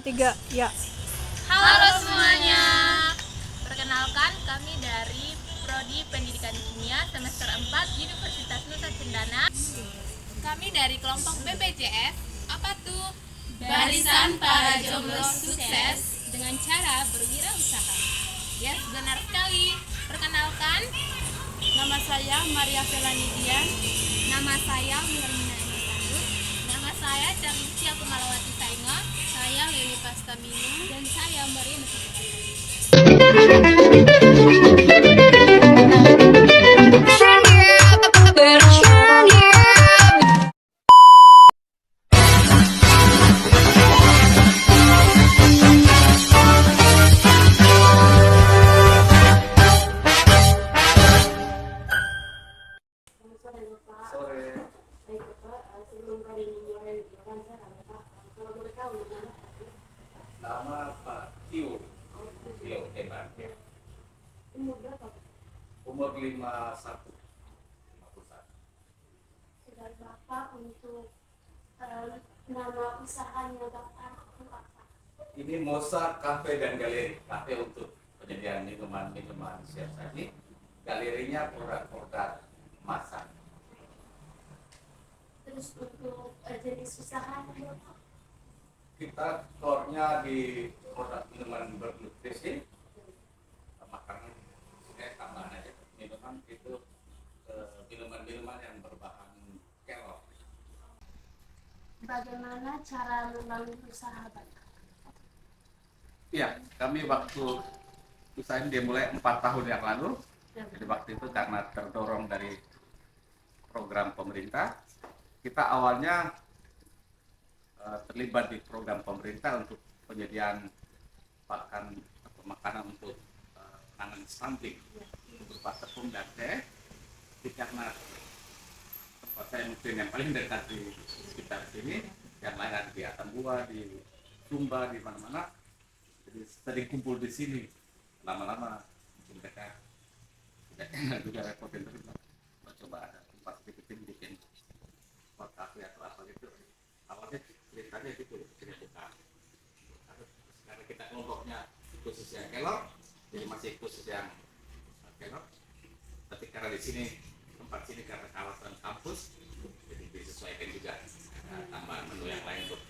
3, ya. Halo semuanya. Perkenalkan, kami dari Prodi Pendidikan Kimia semester 4 Universitas Nusa Cendana. Kami dari kelompok BPJS. Apa tuh? Barisan Para Jomblo Sukses dengan cara berwirausaha. Yes, benar sekali. Perkenalkan, Nama saya Maria Felanidian. nama saya Mirna Imasandut. Nama saya Carlucia Kumalawati Sainga. Saya Lili Pastaminu. Dan saya Maria Nasution. Sore. Nama Pak Tio. Tio Eban ya. Umur 51. Dari Bapak untuk nama usahanya Bapak apa? Ini Mosa Cafe dan Galeri. Cafe untuk penyediaan minuman-minuman siap saji. Galerinya produk-produk masak. Terus untuk jenis usahanya Bapak? Kita core-nya di produk minuman bernutrisi, makanan, tambahan aja minuman itu minuman-minuman yang berbahan kelor. Bagaimana cara membangun usaha Bapak? Iya, kami waktu usaha ini dimulai 4 tahun yang lalu. Jadi waktu itu karena terdorong dari program pemerintah, kita awalnya terlibat di program pemerintah untuk penyediaan pakan atau makanan untuk penanganan stunting berupa tepung dan teh. Jadi karena tempat saya mungkin yang paling dekat di sekitar sini, yang lain ada di Atambua, di Sumba, di mana-mana. Jadi sering kumpul di sini. Lama-lama mereka juga repotin terus. Coba ada tempat sedikit bikin spot cafe atau apa gitu. Awalnya ceritanya gitu, kita buka. Karena kita kelompoknya khusus yang kelor, jadi masih khusus yang kelor. Tapi karena di sini tempat sini karena kawasan kampus, jadi disesuaikan juga tambahan menu yang lain untuk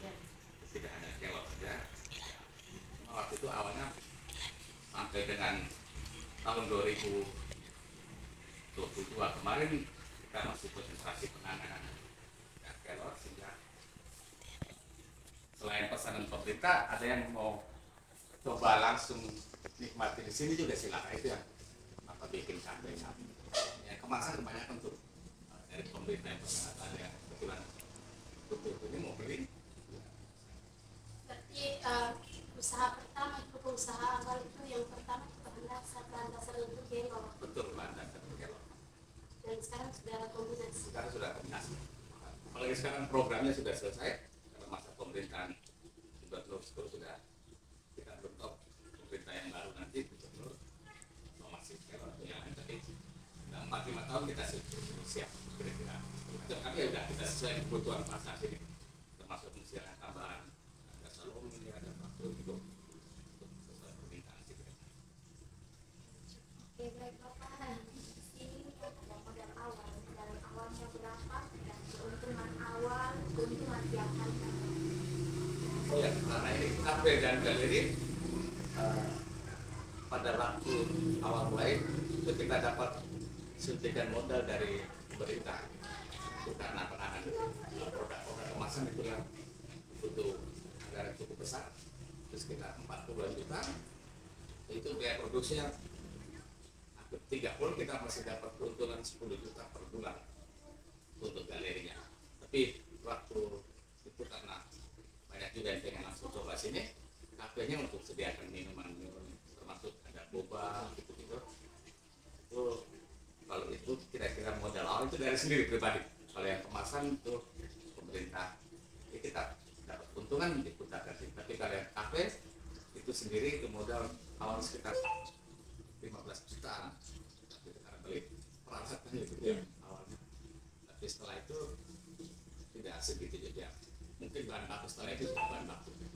tidak hanya kelor saja. Waktu itu awalnya sampai dengan tahun 2022 kemarin kita masih konsentrasi penanganan kelor, sehingga selain pesanan pemerintah ada yang mau coba langsung nikmati di sini juga silakan, itu yang apa bikin sampai ya, kemasan kebanyakan untuk dari pemerintah yang pesan, ada yang kebetulan betul ini mau beli. Berarti usaha pertama itu usaha awal itu yang pertama itu bahan dasar untuk kelor. Betul, bahan dasar kelor. Dan sekarang sudah kombinasi. Sekarang sudah kombinasi. Apalagi sekarang programnya sudah selesai karena masa pemerintahan gubernur sudah kita bentuk pemerintah yang baru, nanti gubernur masih kelor atau yang lain, tapi 4-5 tahun kita siap kira-kira. Tapi ya udah kita sesuai kebutuhan pasar sini, termasuk misalnya tambahan ada salon ini, ada faktur gitu untuk sesuai permintaan sih. Oke, baik Bapak. Ini ada modal awal. Dan awalnya berapa? Dan keuntungan awal, keuntungan tiap hari. Oh ya, karena ini kafe dan galeri pada waktu awal mulai itu kita dapat suntikan modal dari pemerintah itu karena penanganan produk-produk kemasan itu yang butuh anggaran cukup besar, itu sekitar 40 juta. Itu biaya produksinya hampir 30, kita masih dapat keuntungan 10 juta per bulan untuk galerinya. Tapi waktu itu karena banyak juga yang pengen langsung coba sini, kafenya untuk sediakan minuman termasuk ada boba gitu-gitu. Itu kalau itu kira-kira modal awal itu dari sendiri pribadi. Kalau yang kemasan itu pemerintah, ya kita dapat keuntungan diputar sini. Tapi kalau yang kafe itu sendiri itu modal awal sekitar 15 juta. Tapi karena beli peralatan gitu ya awalnya. Tapi setelah itu tidak segitu juga. Mungkin bahan baku setelah itu bahan baku itu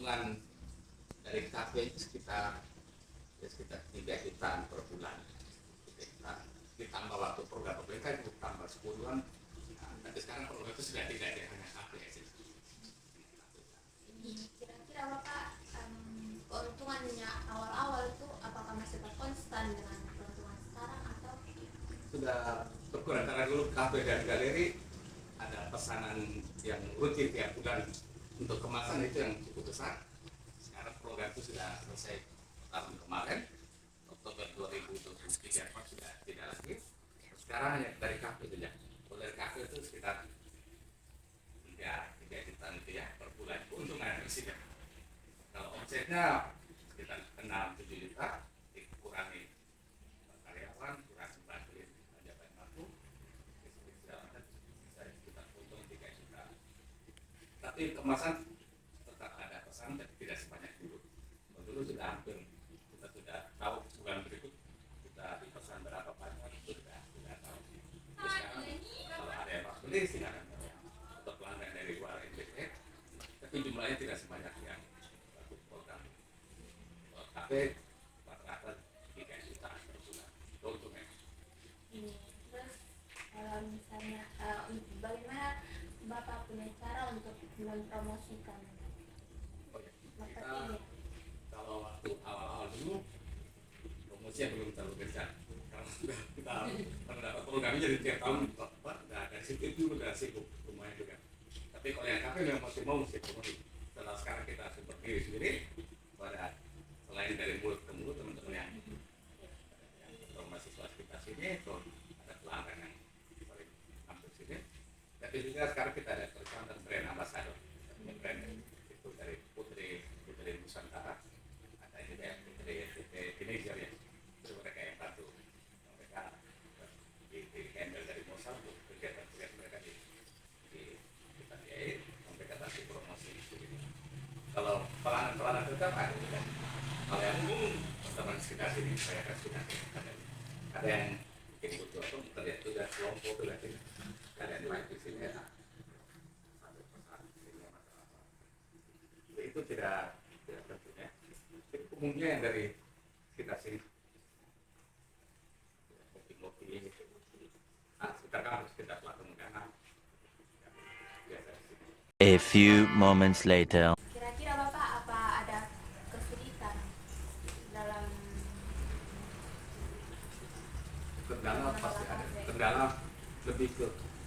keuntungan dari kafe itu sekitar 3 jutaan per bulan. Ditambah waktu program pemerintah itu tambah 10-an. Nah, tapi sekarang program itu sudah tidak ada hanya kafe sih. Kira-kira Bapak keuntungannya awal-awal itu apakah masih konstan dengan keuntungan sekarang atau Sudah berkurang karena dulu kafe dan galeri ada pesanan yang rutin tiap bulan untuk kemasan itu yang cukup besar. Sekarang program itu sudah selesai tahun kemarin, Oktober 2023 sudah tidak lagi. Sekarang hanya dari kafe saja. Kalau dari kafe itu sekitar 3 jutaan itu ya per bulan keuntungan bersihnya. Kalau omsetnya sekitar 6-7 juta dikurangi karyawan, kurangi bantuin pajak dan mampu, bisa sekitar untung 3 juta. Tapi kemasan tetap ada pesan tapi tidak sebanyak dulu. Dulu sudah hampir kita sudah tahu bulan berikut kita dipesan berapa banyak itu sudah tahu. Terus sekarang kalau ada yang mau beli silakan untuk pelanggan dari luar NBT, tapi jumlahnya tidak sebanyak yang waktu program. Tapi rata-rata 3 juta per bulan untungnya. terus misalnya bagaimana Bapak punya cara untuk mempromosikan Oh ya, marketingnya? kalau waktu awal-awal dulu promosinya belum terlalu gencar. Kalau sudah kita mendapat program jadi tiap tahun dari situ itu udah sibuk lumayan juga. Tapi kalau yang kafe memang masih mau sih promosi. Setelah sekarang kita berdiri sendiri pada selain dari mulut ke mulut teman-teman yang mahasiswa kita sini, atau ada pelanggan yang paling hampir sini. Tapi juga sekarang kita ada persoalan brand ambassador, brand itu dari Putri Nusantara, ada juga yang Putri Indonesia ya, itu mereka yang bantu mereka di handle dari Mosal untuk kegiatan-kegiatan mereka di kita biayai, mereka bantu promosi itu. Kalau pelanggan tetap ada juga. Kalau yang teman sekitar sini saya kasih nanti ada yang bikin butuh atau kita lihat juga kelompok tuh lihat ini ada yang lain di sini ya. Itu tidak tentunya. Umumnya yang dari sekitar sini kopi-kopi, sekitar kampus kita pelaku makanan biasa di sini. A few moments later. Kira-kira Bapak apa ada kesulitan dalam Kendala pasti ada. Kendala lebih ke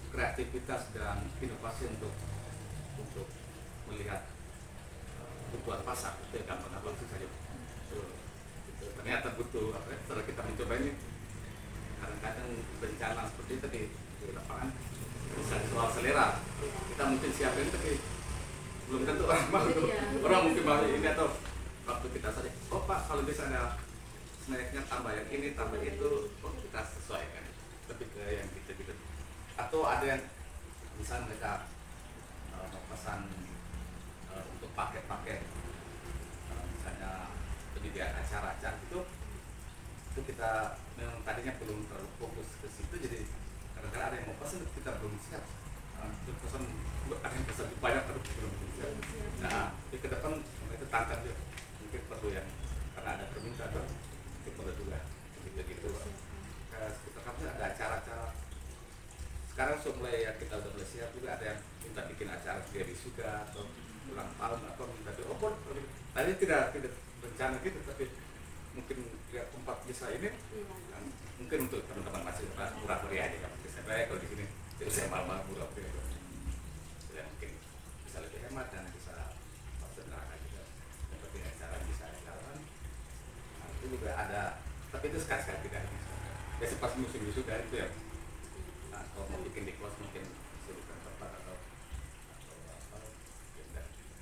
kreativitas dan inovasi untuk melihat kebutuhan pasar itu yang gampang sih saja. Ternyata butuh setelah kita mencoba ini kadang-kadang bencana seperti itu di lapangan bisa soal selera kita mungkin siapin tapi belum tentu orang mungkin mau ini atau waktu kita saja Pak kalau bisa ada snacknya tambah yang ini tambah itu kita sesuaikan lebih ke yang gitu atau ada yang misalnya mereka pesan untuk paket-paket misalnya penyediaan acara-acara itu kita memang tadinya belum terlalu fokus ke situ jadi kadang-kadang ada yang mau pesan kita belum siap pesan ada yang pesan banyak terus belum siap. Nah di ke depan itu tantang juga mungkin perlu yang karena ada permintaan itu perlu juga gitu kita kan ada acara-acara sekarang mulai ya kita udah mulai siap juga ada yang minta bikin acara dia wisuda atau ulang tahun atau minta tadi tidak berencana gitu tapi mungkin lihat tempat bisa ini mungkin untuk teman-teman masih murah-murah aja kan saya kalau di sini jadi saya malam-malam murah-murah ya mungkin bisa lebih hemat dan bisa sederhana juga seperti acara bisa jalan itu juga ada tapi itu sekali-sekali tidak ini biasanya pas musim wisuda itu ya kalau mau bikin di kelas mungkin silakan tempat atau apa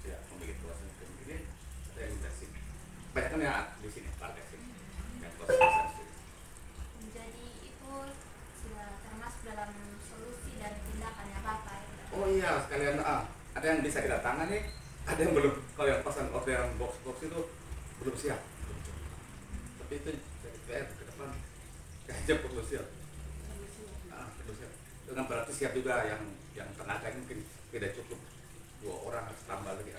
ya mau bikin kelas mungkin ini ada yang di sini banyak ya di sini pada sini yang kelas sini. Jadi itu sudah termasuk dalam solusi dan tindakannya Bapak ya? Oh iya sekalian ada yang bisa kita tangani ada yang belum kalau yang pesan orderan box itu belum siap tapi itu jadi PR ke depan kayaknya perlu siap perlu siap dengan berarti siap juga yang tenaga mungkin tidak cukup 2 orang harus tambah lagi.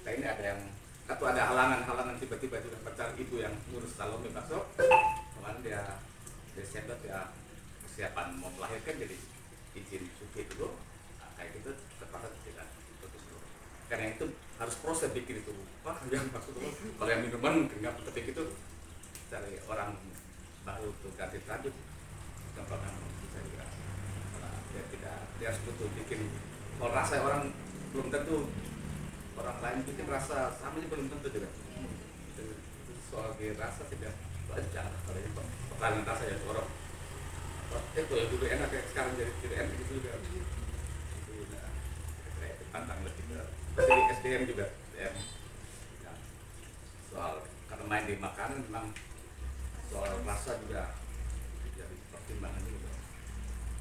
Nah ini ada yang atau ada halangan tiba-tiba juga pacar ibu yang ngurus Salome bakso kemarin dia Desember dia persiapan mau melahirkan jadi izin cuti dulu. Nah, kayak gitu terpaksa tidak putus dulu karena itu harus proses bikin itu yang maksud dulu kalau yang minuman nggak ketik itu cari orang baru untuk ganti lanjut gampang bisa juga karena dia harus betul bikin kalau rasa orang belum tentu orang lain bikin rasa sama aja belum tentu juga itu soal rasa tidak wajar kalau itu pertanyaan rasa ya orang itu ya dulu enak ya sekarang jadi tidak enak gitu juga itu udah tantang lebih ke di SDM juga SDM ya, soal karena main di makanan memang soal rasa juga jadi pertimbangan juga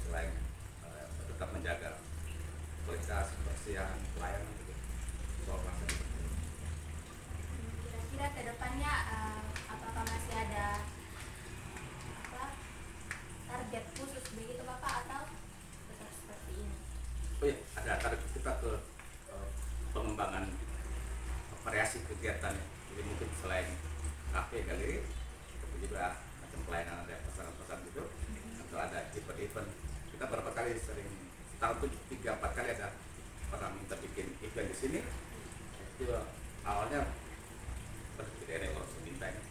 selain tetap menjaga kualitas kebersihan pelayanan juga soal rasa juga. Kira-kira kedepannya apakah masih ada target khusus begitu Bapak atau tetap seperti ini? Oh iya, ada target kita ke pengembangan variasi kegiatannya. Jadi mungkin selain kafe, galeri, tapi juga macam pelayanan ada pesan-pesan gitu, atau ada event-event. Kita beberapa kali sering tahun itu 3-4 kali ada pernah minta bikin event di sini. Itu awalnya tidak ada orang minta ini.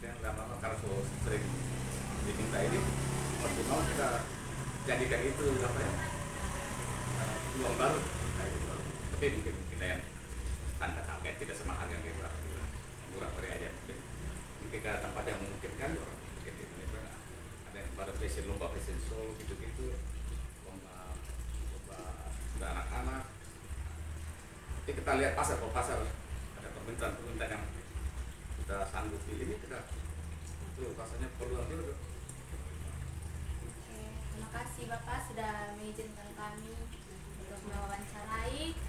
Dan lama-lama karena sering diminta ini, waktu mau kita jadikan itu apa ya? Peluang baru. Tapi mungkin kita yang tanda target tidak sama harga yang murah beri aja mungkin ke tempat yang memungkinkan orang mungkin di Indonesia ada yang pada lomba fashion show gitu-gitu lomba anak-anak nanti kita lihat pasar kalau pasar ada permintaan yang kita sanggupi ini kita itu rasanya peluang juga. Oke, terima kasih Bapak sudah mengizinkan kami untuk mewawancarai.